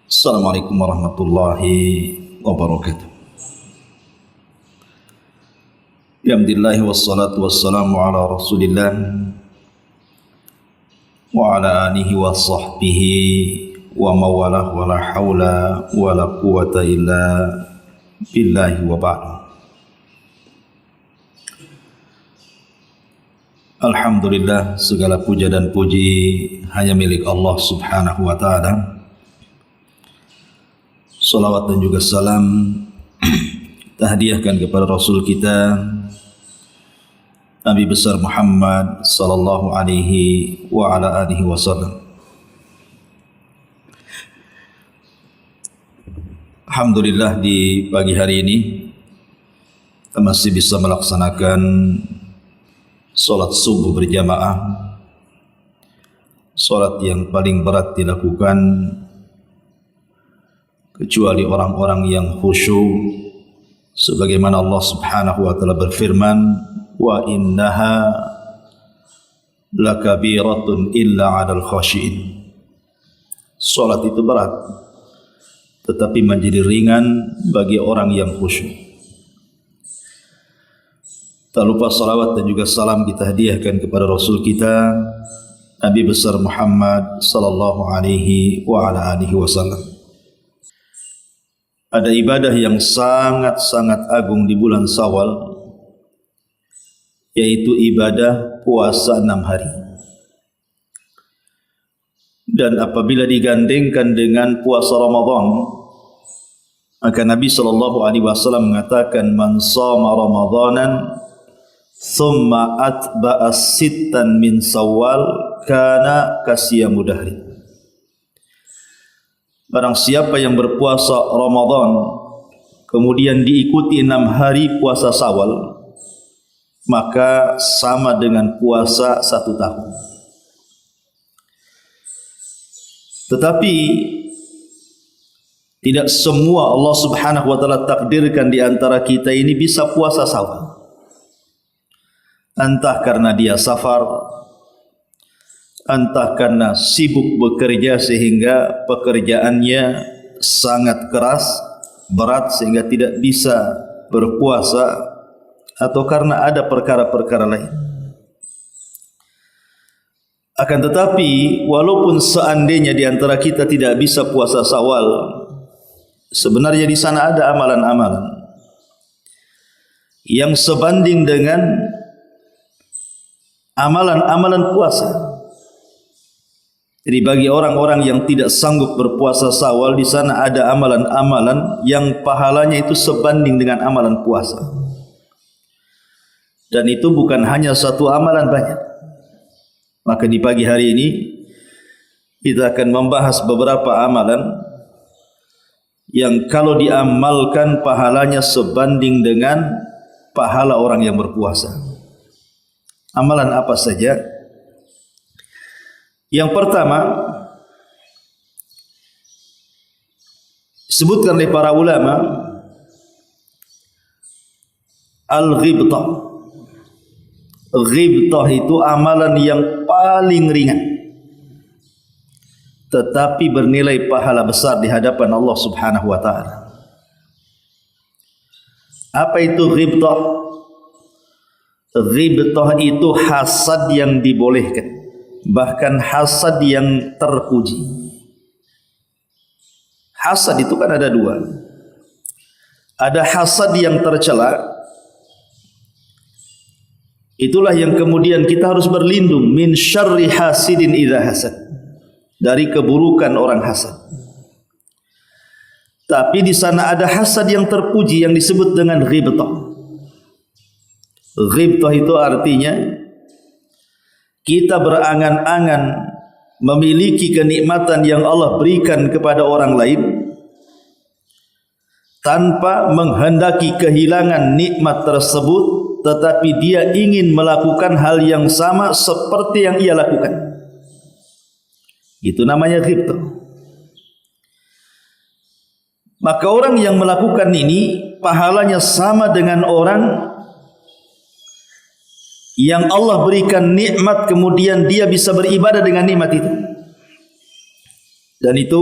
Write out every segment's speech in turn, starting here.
Assalamualaikum warahmatullahi wabarakatuh. Alhamdulillah wassalatu wassalamu ala Rasulillah wa ala alihi wa sahbihi wa mawalah wa la hawla wa la quwata illa billahi wa ba'du. Alhamdulillah, segala puja dan puji hanya milik Allah subhanahu wa ta'ala. Salawat dan juga salam kita hadiahkan kepada Rasul kita Nabi besar Muhammad sallallahu alaihi wa ala alihi wasallam. Alhamdulillah, di pagi hari ini kita masih bisa melaksanakan salat subuh berjamaah, salat yang paling berat dilakukan kecuali orang-orang yang khusyuk, sebagaimana Allah Subhanahu wa taala berfirman, wa innaha lakabiratun illa 'alal khashiin. Salat itu berat tetapi menjadi ringan bagi orang yang khusyuk. Tak lupa salawat dan juga salam kita hadiahkan kepada Rasul kita Nabi besar Muhammad sallallahu alaihi wa ala alihi wasallam. Ada ibadah yang sangat-sangat agung di bulan Syawal, yaitu ibadah puasa 6 hari. Dan apabila digandengkan dengan puasa Ramadan, maka Nabi sallallahu alaihi wasallam mengatakan, man shama Ramadanan thumma atba'a sittan min Syawal kana kasiyamu dahri. Barang siapa yang berpuasa Ramadan kemudian diikuti 6 hari puasa Syawal, maka sama dengan puasa 1 tahun. Tetapi tidak semua Allah Subhanahu wa taala takdirkan di antara kita ini bisa puasa Syawal. Entah karena dia safar, entah karena sibuk bekerja sehingga pekerjaannya sangat keras, berat sehingga tidak bisa berpuasa, atau karena ada perkara-perkara lain. Akan tetapi walaupun seandainya di antara kita tidak bisa puasa Syawal, sebenarnya di sana ada amalan-amalan yang sebanding dengan amalan-amalan puasa. Jadi bagi orang-orang yang tidak sanggup berpuasa Syawal, di sana ada amalan-amalan yang pahalanya itu sebanding dengan amalan puasa. Dan itu bukan hanya satu amalan, banyak. Maka di pagi hari ini kita akan membahas beberapa amalan yang kalau diamalkan pahalanya sebanding dengan pahala orang yang berpuasa. Amalan apa saja? Yang pertama, disebutkan oleh para ulama, al-ghibtah. Ghibtah itu amalan yang paling ringan, tetapi bernilai pahala besar di hadapan Allah Subhanahu wa taala. Apa itu ghibtah? Ghibtah itu hasad yang dibolehkan, bahkan hasad yang terpuji. Hasad itu kan ada dua. Ada hasad yang tercela, itulah yang kemudian kita harus berlindung, min syarri hasidin idza hasad, dari keburukan orang hasad. Tapi di sana ada hasad yang terpuji yang disebut dengan ghibtah. Ghibtah itu artinya kita berangan-angan memiliki kenikmatan yang Allah berikan kepada orang lain tanpa menghendaki kehilangan nikmat tersebut, tetapi dia ingin melakukan hal yang sama seperti yang ia lakukan. Itu namanya ghibtah. Maka orang yang melakukan ini pahalanya sama dengan orang yang Allah berikan nikmat kemudian dia bisa beribadah dengan nikmat itu. Dan itu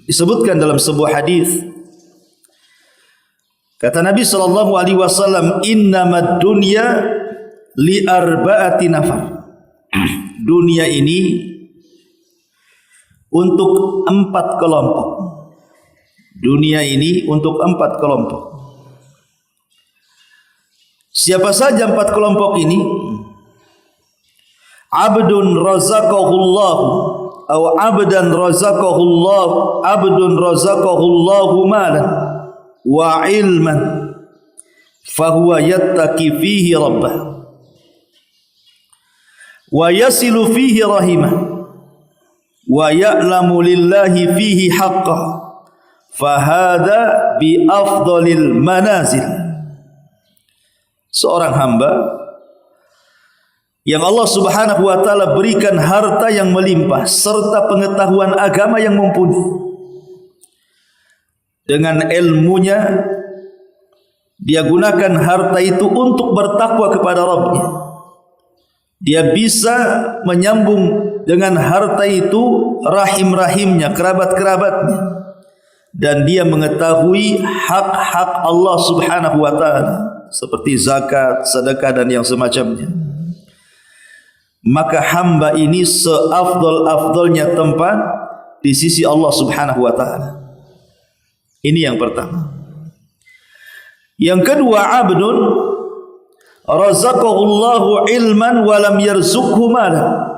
disebutkan dalam sebuah hadis, kata Nabi sallallahu alaihi wasallam, "Innamad dunya li arba'ati nafar." Dunia ini untuk 4 kelompok. Dunia ini untuk 4 kelompok. Siapa saja 4 kelompok ini? Abdun razaqahullah atau abdan razaqahullah, abdun razaqahullahu malan wa ilman fahuwa yattaqi fihi rabbah wa yasilu fihi rahimah wa ya'lamu lillahi fihi haqqah fahada bi afdalil manazil. Seorang hamba yang Allah Subhanahu wa taala berikan harta yang melimpah serta pengetahuan agama yang mumpuni. Dengan ilmunya dia gunakan harta itu untuk bertakwa kepada Rabb-Nya. Dia bisa menyambung dengan harta itu rahim-rahimnya, kerabat-kerabatnya, dan dia mengetahui hak-hak Allah Subhanahu wa taala seperti zakat, sedekah dan yang semacamnya. Maka hamba ini seafdal-afdalnya tempat di sisi Allah Subhanahu wa taala. Ini yang pertama. Yang kedua, abdun razaqahullahu ilman wa lam yarzuqhu malan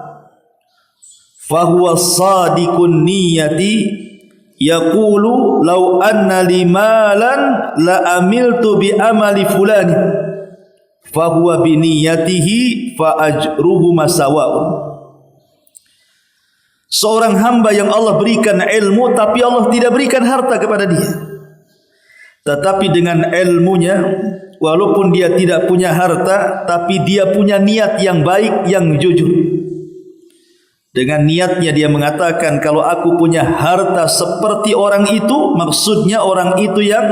fahuwa sadiqun niyati yaqulu law anna li malan la amiltu bi amali fulani fahuwa bi niyatihi fa ajruhu masawa'un. Seorang hamba yang Allah berikan ilmu tapi Allah tidak berikan harta kepada dia, tetapi dengan ilmunya, walaupun dia tidak punya harta, tapi dia punya niat yang baik, yang jujur. Dengan niatnya dia mengatakan, kalau aku punya harta seperti orang itu, maksudnya orang itu yang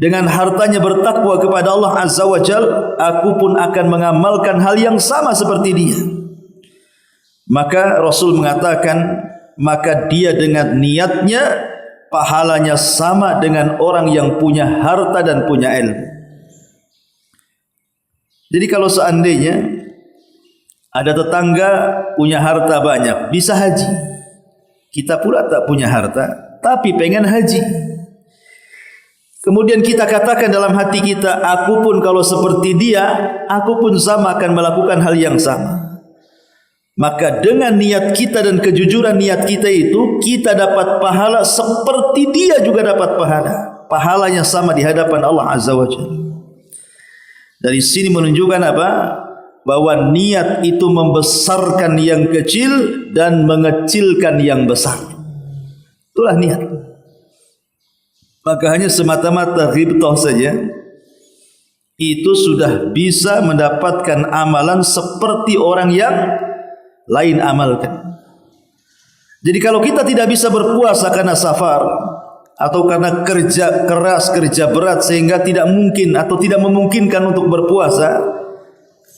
dengan hartanya bertakwa kepada Allah Azza wa Jal, aku pun akan mengamalkan hal yang sama seperti dia. Maka Rasul mengatakan, maka dia dengan niatnya pahalanya sama dengan orang yang punya harta dan punya ilmu. Jadi kalau seandainya ada tetangga punya harta banyak, bisa haji, kita pula tak punya harta tapi pengen haji, kemudian kita katakan dalam hati kita, aku pun kalau seperti dia, aku pun sama akan melakukan hal yang sama. Maka dengan niat kita dan kejujuran niat kita itu, kita dapat pahala seperti dia juga dapat pahala. Pahalanya sama di hadapan Allah Azza wa Jalla. Dari sini menunjukkan apa? Bahwa niat itu membesarkan yang kecil dan mengecilkan yang besar. Itulah niat. Maka hanya semata-mata ghibtah saja itu sudah bisa mendapatkan amalan seperti orang yang lain amalkan. Jadi kalau kita tidak bisa berpuasa karena safar atau karena kerja keras, kerja berat sehingga tidak mungkin atau tidak memungkinkan untuk berpuasa,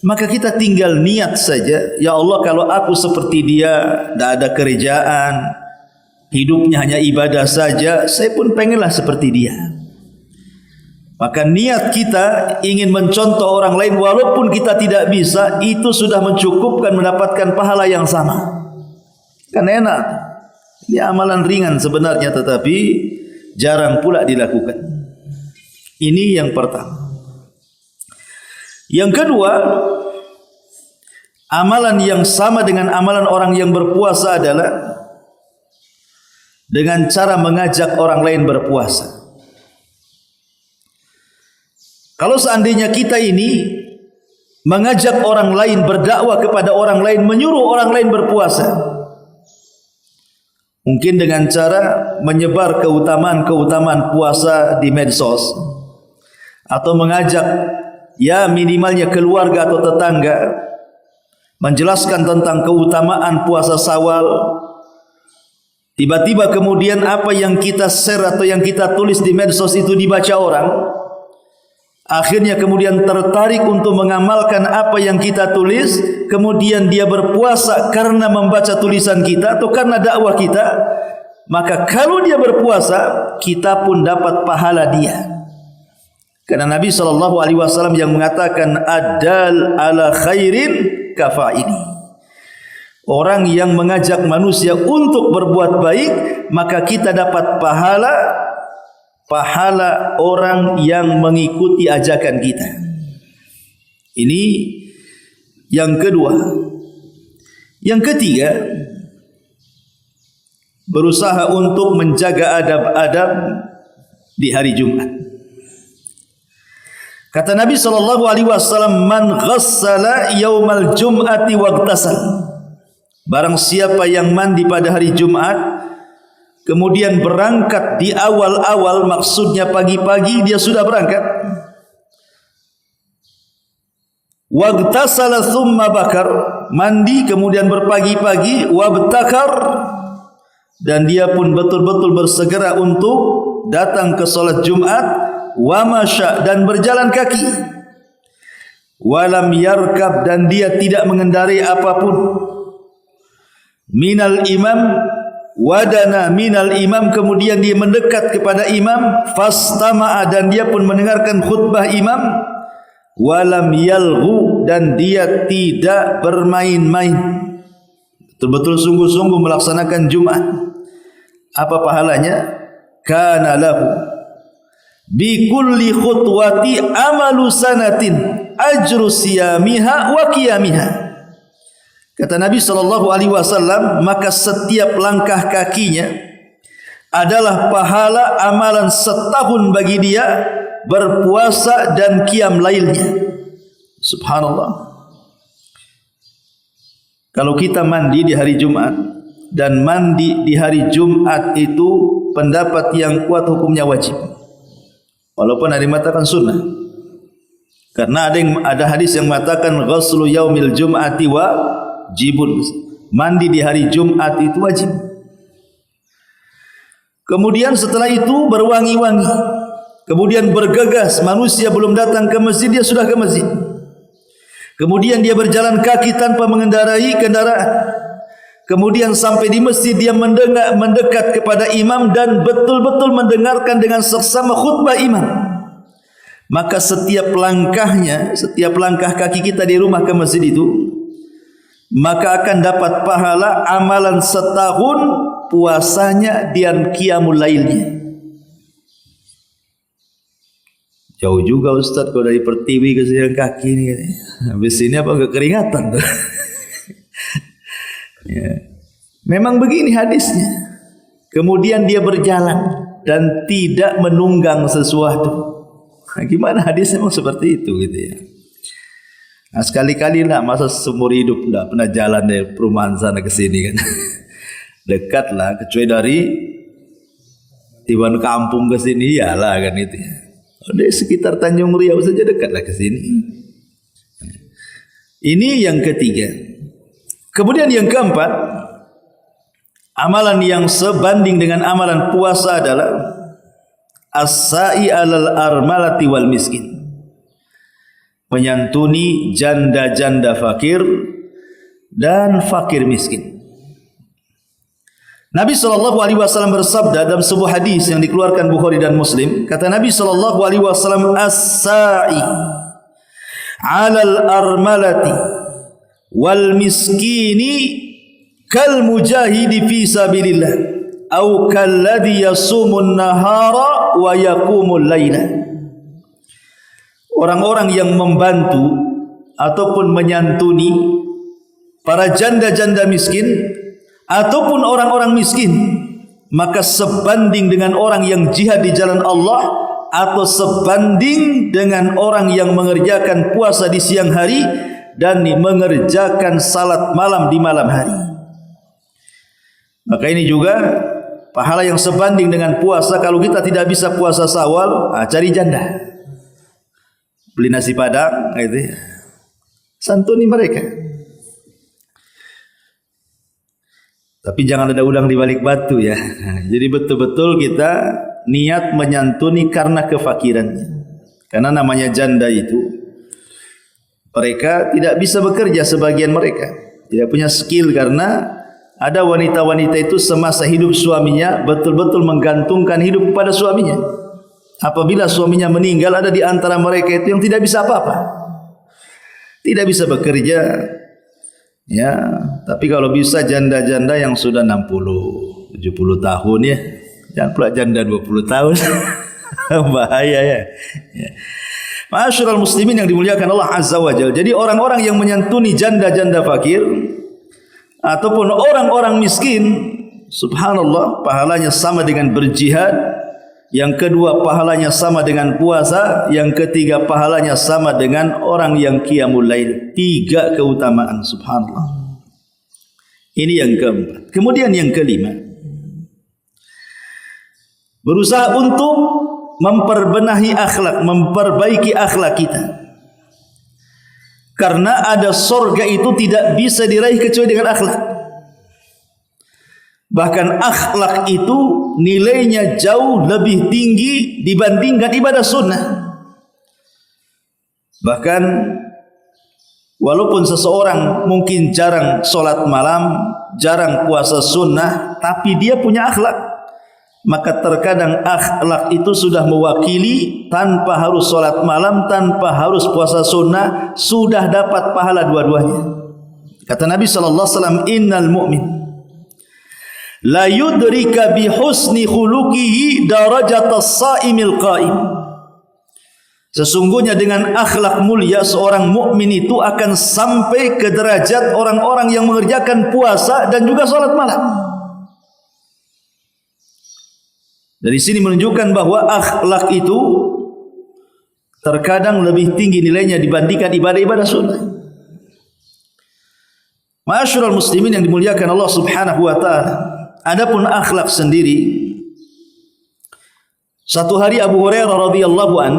maka kita tinggal niat saja, ya Allah, kalau aku seperti dia, tidak ada kerjaan, hidupnya hanya ibadah saja, saya pun pengenlah seperti dia. Maka niat kita ingin mencontoh orang lain walaupun kita tidak bisa, itu sudah mencukupkan mendapatkan pahala yang sama. Kan enak. Ini amalan ringan sebenarnya tetapi jarang pula dilakukan. Ini yang pertama. Yang kedua, amalan yang sama dengan amalan orang yang berpuasa adalah dengan cara mengajak orang lain berpuasa. Kalau seandainya kita ini mengajak orang lain, berdakwah kepada orang lain, menyuruh orang lain berpuasa, mungkin dengan cara menyebar keutamaan-keutamaan puasa di medsos, atau mengajak ya minimalnya keluarga atau tetangga menjelaskan tentang keutamaan puasa Syawal. Tiba-tiba kemudian apa yang kita share atau yang kita tulis di medsos itu dibaca orang, akhirnya kemudian tertarik untuk mengamalkan apa yang kita tulis, kemudian dia berpuasa karena membaca tulisan kita atau karena dakwah kita, maka kalau dia berpuasa, kita pun dapat pahala dia. Karena Nabi SAW yang mengatakan adal ala khairin kafaili. Orang yang mengajak manusia untuk berbuat baik, maka kita dapat pahala orang yang mengikuti ajakan kita. Ini yang kedua. Yang ketiga, berusaha untuk menjaga adab-adab di hari Jumat. Kata Nabi SAW, man ghassala yaumal jum'ati waqtasal. Barang siapa yang mandi pada hari Jumat, kemudian berangkat di awal-awal, maksudnya pagi-pagi dia sudah berangkat. Waqtasala thumma bakar, mandi kemudian berpagi-pagi, wabtakar, dan dia pun betul-betul bersegera untuk datang ke salat Jumat. Wa masya, dan berjalan kaki. Walam yarkab, dan dia tidak mengendarai apapun. Minal imam, wadana minal imam, kemudian dia mendekat kepada imam. Fastama'a, dan dia pun mendengarkan khutbah imam. Walam yalghu, dan dia tidak bermain-main. Betul-betul sungguh-sungguh melaksanakan Jumat. Apa pahalanya? Kana lahu bi kulli khutwati amalu sanatin ajru siyamiha wa qiyamiha. Kata Nabi SAW, maka setiap langkah kakinya adalah pahala amalan setahun bagi dia berpuasa dan qiyam lailnya. Subhanallah. Kalau kita mandi di hari Jumat, dan mandi di hari Jumat itu pendapat yang kuat hukumnya wajib. Walaupun ada yang mengatakan sunnah. Karena ada hadis yang mengatakan ghuslu yaumil jum'ati wajibun. Mandi di hari Jumat itu wajib. Kemudian setelah itu berwangi-wangi. Kemudian bergegas, manusia belum datang ke masjid, dia sudah ke masjid. Kemudian dia berjalan kaki tanpa mengendarai kendaraan. Kemudian sampai di masjid dia mendekat kepada imam dan betul-betul mendengarkan dengan seksama khutbah imam. Maka setiap langkahnya, setiap langkah kaki kita di rumah ke masjid itu, maka akan dapat pahala amalan setahun puasanya dan qiyamul lailnya. Jauh juga Ustaz kalau dari Pertiwi ke jalan kaki ini. Habis ini apa kekeringatan tuh? Ya. Memang begini hadisnya. Kemudian dia berjalan dan tidak menunggang sesuatu. Nah, gimana hadisnya memang seperti itu gitu ya. Nah, sekali-kali lah, masa seumur hidup tidak pernah jalan dari perumahan sana ke sini kan. Dekat lah, kecuali dari Tiban kampung ke sini ya lah kan itu ya. Dari sekitar Tanjung Riau saja dekat lah ke sini. Ini yang ketiga. Kemudian yang keempat, amalan yang sebanding dengan amalan puasa adalah as-sa'i alal armalati wal miskin. Menyantuni janda-janda fakir dan fakir miskin. Nabi SAW bersabda dalam sebuah hadis yang dikeluarkan Bukhari dan Muslim. Kata Nabi SAW, as-sa'i alal armalati wal miskini kal mujahidi fi sabilillah au kalladhi yasumun nahara wa yaqumul laila. Orang-orang yang membantu ataupun menyantuni para janda-janda miskin ataupun orang-orang miskin, maka sebanding dengan orang yang jihad di jalan Allah, atau sebanding dengan orang yang mengerjakan puasa di siang hari dan mengerjakan salat malam di malam hari. Maka ini juga pahala yang sebanding dengan puasa. Kalau kita tidak bisa puasa Syawal, cari janda, beli nasi padang gitu ya, santuni mereka. Tapi jangan ada udang di balik batu ya. Jadi betul-betul kita niat menyantuni karena kefakirannya. Karena namanya janda itu, mereka tidak bisa bekerja, sebagian mereka tidak punya skill karena Ada wanita-wanita itu semasa hidup suaminya betul-betul menggantungkan hidup kepada suaminya. Apabila suaminya meninggal, ada di antara mereka itu yang tidak bisa apa-apa, tidak bisa bekerja, ya. Tapi kalau bisa janda-janda yang sudah 60, 70 tahun ya, jangan pula janda 20 tahun, bahaya ya. Ma'asyiral muslimin yang dimuliakan Allah Azza wa Jalla. Jadi orang-orang yang menyantuni janda-janda fakir ataupun orang-orang miskin, subhanallah, pahalanya sama dengan berjihad. Yang kedua, pahalanya sama dengan puasa. Yang ketiga, pahalanya sama dengan orang yang qiyamul lail. 3 keutamaan, subhanallah. Ini yang keempat. Kemudian yang kelima, berusaha untuk memperbenahi akhlak, memperbaiki akhlak kita. Karena ada surga itu tidak bisa diraih kecuali dengan akhlak. Bahkan akhlak itu nilainya jauh lebih tinggi dibandingkan ibadah sunnah. Bahkan walaupun seseorang mungkin jarang solat malam, jarang puasa sunnah, tapi dia punya akhlak, maka terkadang akhlak itu sudah mewakili tanpa harus solat malam, tanpa harus puasa sunnah, sudah dapat pahala dua-duanya. Kata Nabi SAW, innal mu'min la yudrika bi husni khuluqihi darajatas saimil qaim. Sesungguhnya dengan akhlak mulia seorang mukmin itu akan sampai ke derajat orang-orang yang mengerjakan puasa dan juga salat malam. Dari sini menunjukkan bahwa akhlak itu terkadang lebih tinggi nilainya dibandingkan ibadah-ibadah sunnah. Ma'asyiral muslimin yang dimuliakan Allah Subhanahu wa taala. Adapun akhlak sendiri, satu hari Abu Hurairah radhiyallahu an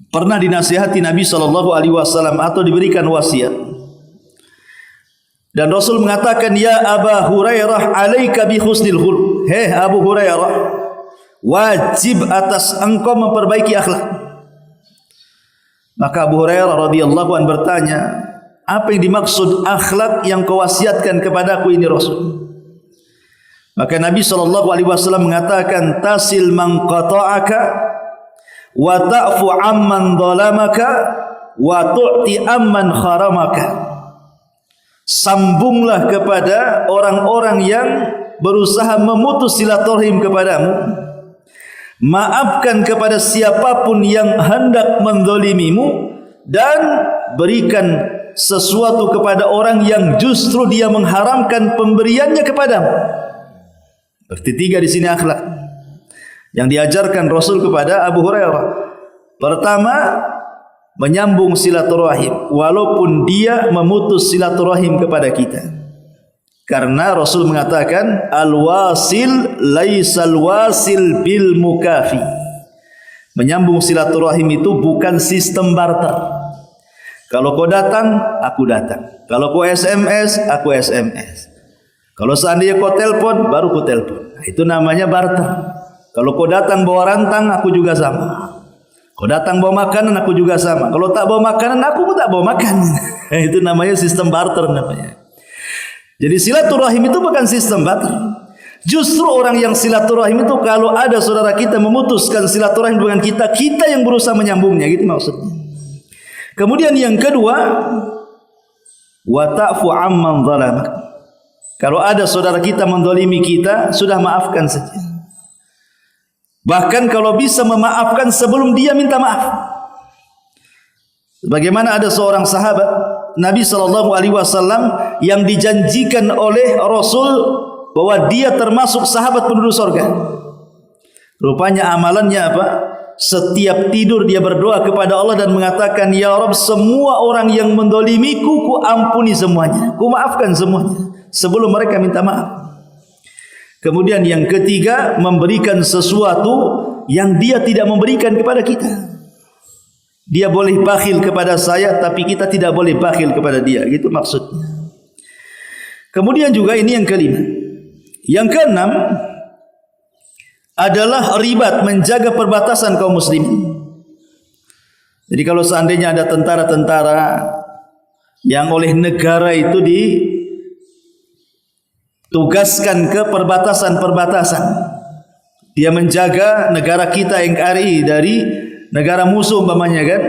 pernah dinasihati Nabi sallallahu alaihi wasallam atau diberikan wasiat. Dan Rasul mengatakan, "Ya Aba Hurairah, alaika bi husnil khuluq." Hei Abu Hurairah, wajib atas engkau memperbaiki akhlak. Maka Abu Hurairah radhiyallahu an bertanya, "Apa yang dimaksud akhlak yang kau wasiatkan kepadaku ini Rasul?" Maka Nabi SAW mengatakan, tasil man qata'aka wa ta'fu amman dhalamaka wa tu'ti amman kharamaka. Sambunglah kepada orang-orang yang berusaha memutus silaturahim kepadamu. Maafkan kepada siapapun yang hendak menzalimimu, dan berikan sesuatu kepada orang yang justru dia mengharamkan pemberiannya kepadamu. Berarti 3 di sini akhlak yang diajarkan Rasul kepada Abu Hurairah. Pertama, menyambung silaturahim walaupun dia memutus silaturahim kepada kita. Karena Rasul mengatakan, al-wasil laisal wasil bil mukafi. Menyambung silaturahim itu bukan sistem barter. Kalau kau datang, aku datang. Kalau kau SMS, aku SMS. Kalau seandainya kau telpon, baru kau telpon. Itu namanya barter. Kalau kau datang bawa rantang, aku juga sama. Kau datang bawa makanan, aku juga sama. Kalau tak bawa makanan, aku pun tak bawa makanan. Itu namanya sistem barter namanya. Jadi silaturahim itu bukan sistem barter. Justru orang yang silaturahim itu, kalau ada saudara kita memutuskan silaturahim dengan kita, kita yang berusaha menyambungnya, gitu maksudnya. Kemudian yang kedua, wa ta'fu amman dhalamak. Kalau ada saudara kita mendolimi kita, sudah maafkan saja. Bahkan kalau bisa memaafkan sebelum dia minta maaf. Bagaimana ada seorang sahabat Nabi SAW yang dijanjikan oleh Rasul bahwa dia termasuk sahabat penduduk surga. Rupanya amalannya apa? Setiap tidur dia berdoa kepada Allah dan mengatakan, Ya Rabb, semua orang yang mendolimiku, ku ampuni semuanya, ku maafkan semuanya sebelum mereka minta maaf. Kemudian yang ketiga, memberikan sesuatu yang dia tidak memberikan kepada kita. Dia boleh bakhil kepada saya, tapi kita tidak boleh bakhil kepada dia. Gitu maksudnya. Kemudian juga ini yang kelima. Yang keenam adalah ribat, menjaga perbatasan kaum muslimin. Jadi kalau seandainya ada tentara-tentara yang oleh negara itu tugaskan ke perbatasan-perbatasan. Dia menjaga negara kita NKRI dari negara musuh umpamanya kan.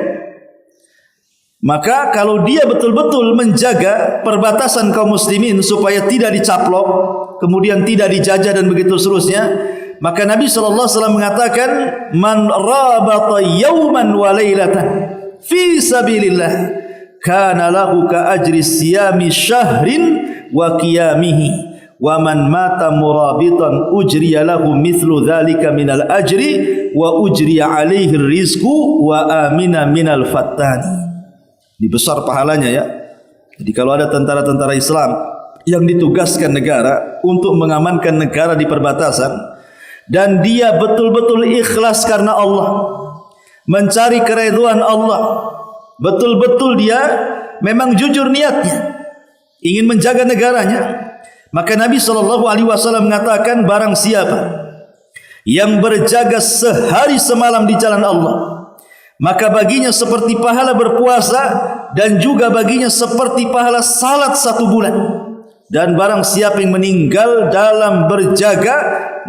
Maka kalau dia betul-betul menjaga perbatasan kaum muslimin supaya tidak dicaplok, kemudian tidak dijajah dan begitu seterusnya, maka Nabi SAW mengatakan, man rabata yawman wa laylatan fi sabilillah kana lahu ka ajri siyami syahrin wa qiyamihi wa man mata murabitan ujriya lahu mithlu dhalika minal ajri wa ujriya alaihi rizqu wa amina minal fattani. Ini besar pahalanya ya. Jadi kalau ada tentara-tentara Islam yang ditugaskan negara untuk mengamankan negara di perbatasan dan dia betul-betul ikhlas karena Allah, mencari keridhaan Allah, betul-betul dia memang jujur niatnya ingin menjaga negaranya, maka Nabi SAW mengatakan, barang siapa yang berjaga sehari semalam di jalan Allah, maka baginya seperti pahala berpuasa dan juga baginya seperti pahala salat 1 bulan. Dan barang siapa yang meninggal dalam berjaga,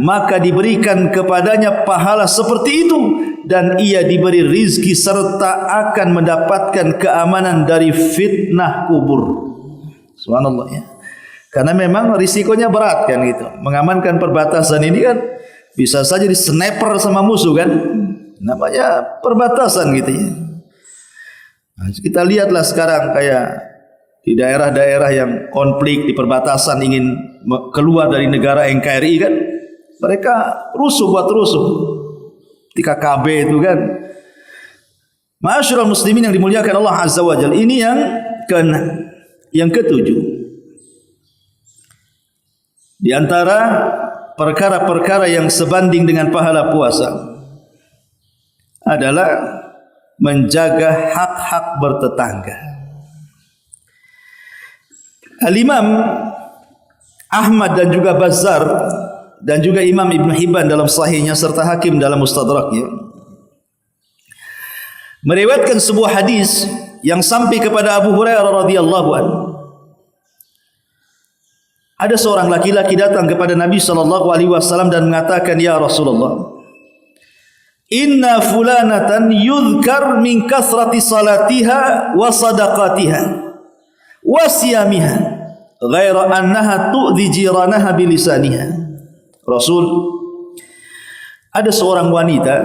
maka diberikan kepadanya pahala seperti itu, dan ia diberi rizki serta akan mendapatkan keamanan dari fitnah kubur. Subhanallah ya. Karena memang risikonya berat kan gitu. Mengamankan perbatasan ini kan bisa saja di sniper sama musuh kan. Namanya perbatasan gitu ya. Nah, kita lihatlah sekarang kayak di daerah-daerah yang konflik di perbatasan ingin keluar dari negara NKRI kan, mereka rusuh buat rusuh. Di KKB itu kan. Ma'asyiral muslimin yang dimuliakan Allah Azza wa Jalla. Ini yang ke-6. Yang ke-7. Di antara perkara-perkara yang sebanding dengan pahala puasa adalah menjaga hak-hak bertetangga. Al-Imam Ahmad dan juga Bazzar dan juga Imam Ibn Hibban dalam sahihnya serta Hakim dalam Mustadraknya meriwayatkan sebuah hadis yang sampai kepada Abu Hurairah radhiyallahu anhu. Ada seorang laki-laki datang kepada Nabi SAW dan mengatakan, ya Rasulullah, inna fulanatan yudhkar min kathrati salatiha wa sadaqatiha wa siyamiha ghaira annaha tu'dhi jiranaha bilisaniha. Rasul, ada seorang wanita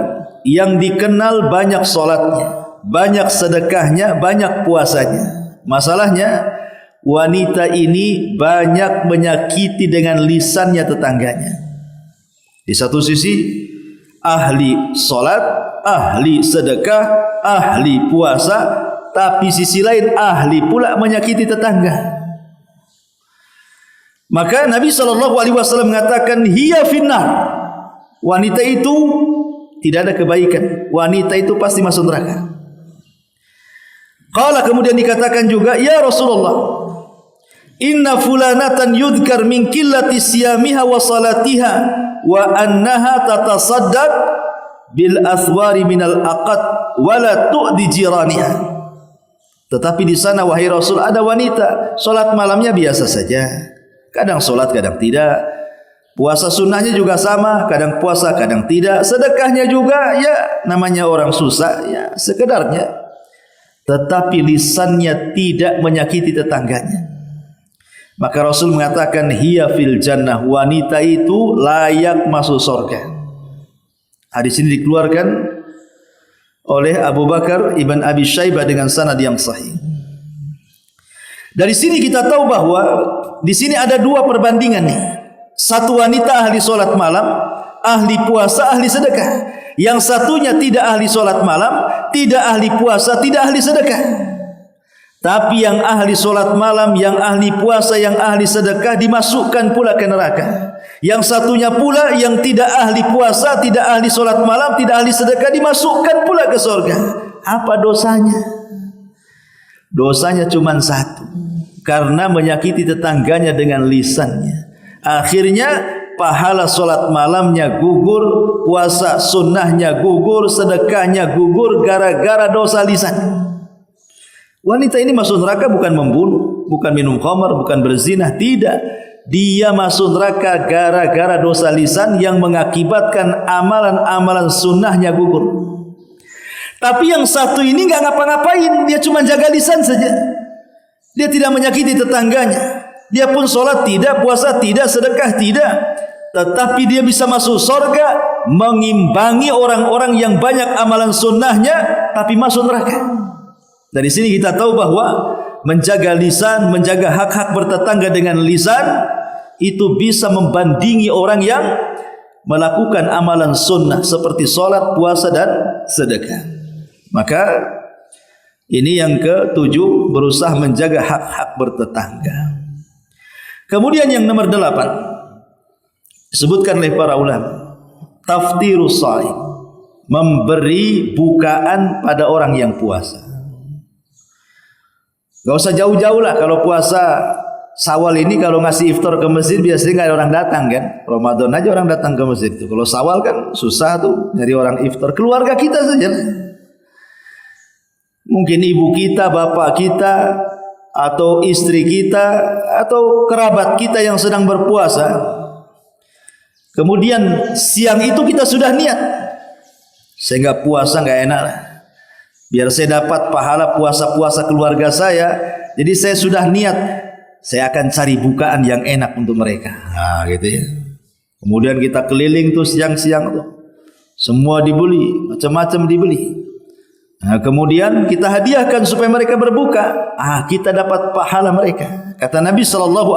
yang dikenal banyak salatnya, banyak sedekahnya, banyak puasanya. Masalahnya wanita ini banyak menyakiti dengan lisannya tetangganya. Di satu sisi ahli salat, ahli sedekah, ahli puasa, tapi sisi lain ahli pula menyakiti tetangga. Maka Nabi SAW mengatakan, hiya finnar, wanita itu tidak ada kebaikan, wanita itu pasti masuk neraka. Qala, kemudian dikatakan juga, ya Rasulullah, inna fulanatan yudhkar min qillati siyamiha wa salatiha wa annaha tatasaddaq bil athwari minal aqad wa la tu'di jiraniha. Tetapi di sana wahai Rasul ada wanita salat malamnya biasa saja, kadang salat kadang tidak, puasa sunnahnya juga sama, kadang puasa kadang tidak, sedekahnya juga ya namanya orang susah ya sekedarnya, tetapi lisannya tidak menyakiti tetangganya. Maka Rasul mengatakan, hiya fil jannah, wanita itu layak masuk surga. Hadis ini dikeluarkan oleh Abu Bakar Ibn Abi Syaibah dengan sanad yang sahih. Dari sini kita tahu bahwa di sini ada dua perbandingan nih. Satu wanita ahli solat malam, ahli puasa, ahli sedekah. Yang satunya tidak ahli solat malam, tidak ahli puasa, tidak ahli sedekah. Tapi yang ahli solat malam, yang ahli puasa, yang ahli sedekah dimasukkan pula ke neraka. Yang satunya pula yang tidak ahli puasa, tidak ahli solat malam, tidak ahli sedekah dimasukkan pula ke surga. Apa dosanya? Dosanya cuma satu, karena menyakiti tetangganya dengan lisannya. Akhirnya pahala solat malamnya gugur, puasa sunnahnya gugur, sedekahnya gugur gara-gara dosa lisan. Wanita ini masuk neraka bukan membunuh, bukan minum khamar, bukan berzina, tidak. dia masuk neraka gara-gara dosa lisan yang mengakibatkan amalan-amalan sunnahnya gugur. Tapi yang satu ini enggak ngapa-ngapain, dia cuma jaga lisan saja. Dia tidak menyakiti tetangganya. Dia pun sholat tidak, puasa tidak, sedekah tidak. Tetapi dia bisa masuk surga mengimbangi orang-orang yang banyak amalan sunnahnya tapi masuk neraka. Dari sini kita tahu bahwa menjaga lisan, menjaga hak-hak bertetangga dengan lisan itu bisa membandingi orang yang melakukan amalan sunnah seperti sholat, puasa dan sedekah. Maka ini yang ketujuh, berusaha menjaga hak-hak bertetangga. Kemudian yang nomor 8 disebutkan oleh para ulama, taftirus shaim, memberi bukaan pada orang yang puasa. Gak usah jauh-jauh lah, kalau puasa Syawal ini kalau ngasih iftar ke masjid biasanya nggak ada orang datang kan. Ramadan aja orang datang ke masjid itu. Kalau Syawal kan susah tuh nyari orang iftar. Keluarga kita saja. Mungkin ibu kita, bapak kita, atau istri kita, atau kerabat kita yang sedang berpuasa. Kemudian siang itu kita sudah niat, saya nggak puasa nggak enak lah. Biar saya dapat pahala puasa-puasa keluarga saya. Jadi saya sudah niat, saya akan cari bukaan yang enak untuk mereka. Nah gitu ya. Kemudian kita keliling tuh siang-siang tuh, semua dibeli, macam-macam dibeli. Nah, kemudian kita hadiahkan supaya mereka berbuka. Kita dapat pahala mereka. Kata Nabi SAW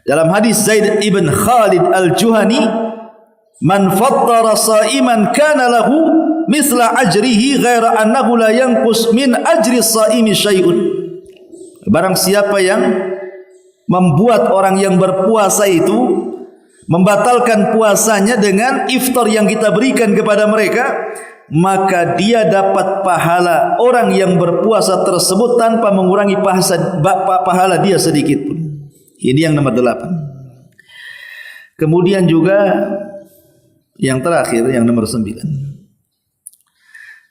dalam hadis Zaid ibn Khalid al-Juhani, "Man fattara sa'iman kana lahu misla ajrihi ghaira annahu la yanqus min ajri as-sa'imi syai'un." Barang siapa yang membuat orang yang berpuasa itu membatalkan puasanya dengan iftar yang kita berikan kepada mereka, maka dia dapat pahala orang yang berpuasa tersebut tanpa mengurangi pahala dia sedikit pun. Ini yang nomor 8. Kemudian juga yang terakhir, yang nomor 9.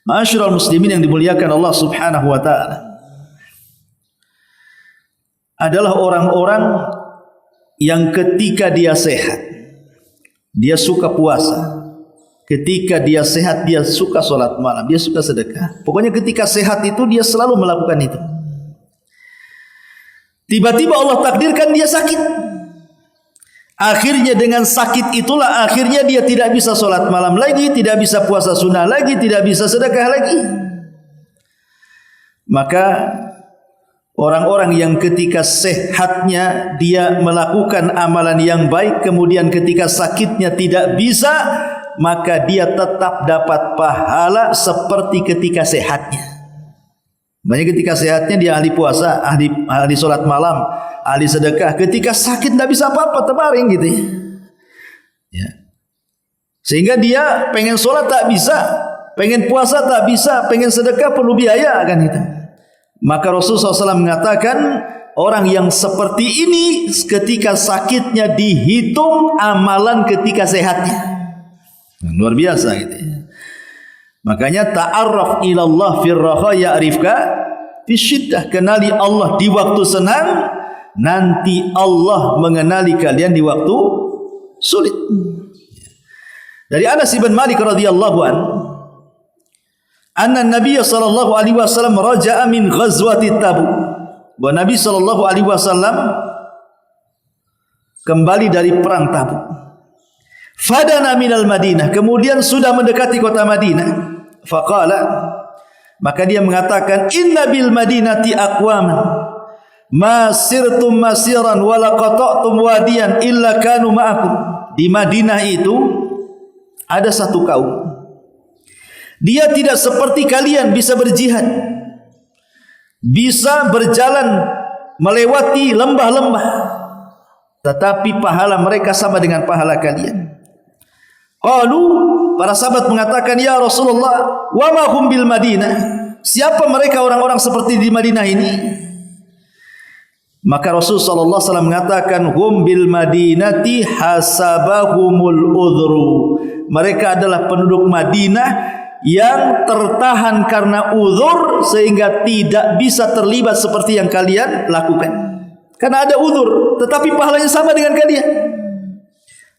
Ma'asyiral muslimin yang dimuliakan Allah Subhanahu wa taala, adalah orang-orang yang ketika dia sehat, dia suka puasa. Ketika dia sehat, dia suka sholat malam, dia suka sedekah. Pokoknya ketika sehat itu dia selalu melakukan itu. Tiba-tiba Allah takdirkan dia sakit. Akhirnya dengan sakit itulah akhirnya dia tidak bisa sholat malam lagi, tidak bisa puasa sunnah lagi, tidak bisa sedekah lagi. Maka orang-orang yang ketika sehatnya dia melakukan amalan yang baik, kemudian ketika sakitnya tidak bisa, maka dia tetap dapat pahala seperti ketika sehatnya. Banyak ketika sehatnya dia ahli puasa, ahli sholat malam, ahli sedekah. Ketika sakit tidak bisa apa-apa, terbaring gitu ya. Sehingga dia pengen sholat tak bisa, pengen puasa tak bisa, pengen sedekah perlu biaya kan itu. Maka Rasulullah SAW mengatakan, orang yang seperti ini ketika sakitnya dihitung amalan ketika sehatnya. Luar biasa gitu ya. Makanya ta'arraf ilallah fir raha ya'rifka fisyiddah. Kenali Allah di waktu senang, nanti Allah mengenali kalian di waktu sulit. Dari Anas bin Malik radhiyallahu an, anna Nabi sallallahu alaihi wasallam raja'a min ghazwati Tabuk. Bahwa Nabi sallallahu alaihi wasallam kembali dari perang Tabuk. Fadana minal Madinah, kemudian sudah mendekati kota Madinah. Faqala, maka dia mengatakan, inna bil madinati aqwaman ma sirtum masiran wa la qata'tum wadiyan illa kanu ma'akum. Di Madinah itu ada satu kaum, dia tidak seperti kalian bisa berjihad, bisa berjalan melewati lembah-lembah, tetapi pahala mereka sama dengan pahala kalian. Qalu, para sahabat mengatakan, ya Rasulullah, wa ma hum bil Madinah, siapa mereka orang-orang seperti di Madinah ini? Maka Rasul sallallahu alaihi wasallam mengatakan, hum bil Madinati hasabahumul udhru, mereka adalah penduduk Madinah yang tertahan karena uzur sehingga tidak bisa terlibat seperti yang kalian lakukan. karena ada uzur, tetapi pahalanya sama dengan kalian.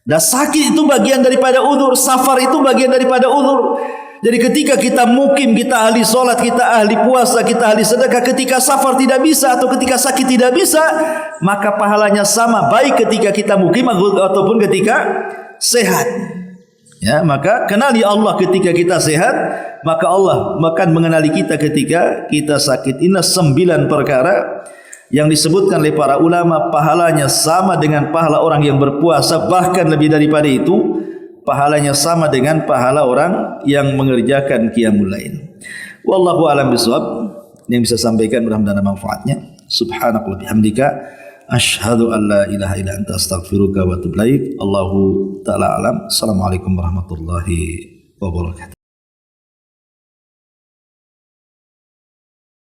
Dan sakit itu bagian daripada uzur, safar itu bagian daripada uzur. Jadi ketika kita mukim, kita ahli solat, kita ahli puasa, kita ahli sedekah, ketika safar tidak bisa atau ketika sakit tidak bisa, maka pahalanya sama baik ketika kita mukim ataupun ketika sehat. Ya, maka kenali Allah ketika kita sehat, maka Allah akan mengenali kita ketika kita sakit. Ini 9 perkara yang disebutkan oleh para ulama, pahalanya sama dengan pahala orang yang berpuasa, bahkan lebih daripada itu, pahalanya sama dengan pahala orang yang mengerjakan qiyamul lail. Wallahu a'lam bishawab. Yang bisa sampaikan mudah-mudahan ada manfaatnya. Subhanakallah bihamdika asyhadu an la ilaha illa anta astaghfiruka wa atubu ilaik. Allahu ta'ala alam. Assalamualaikum warahmatullahi wabarakatuh.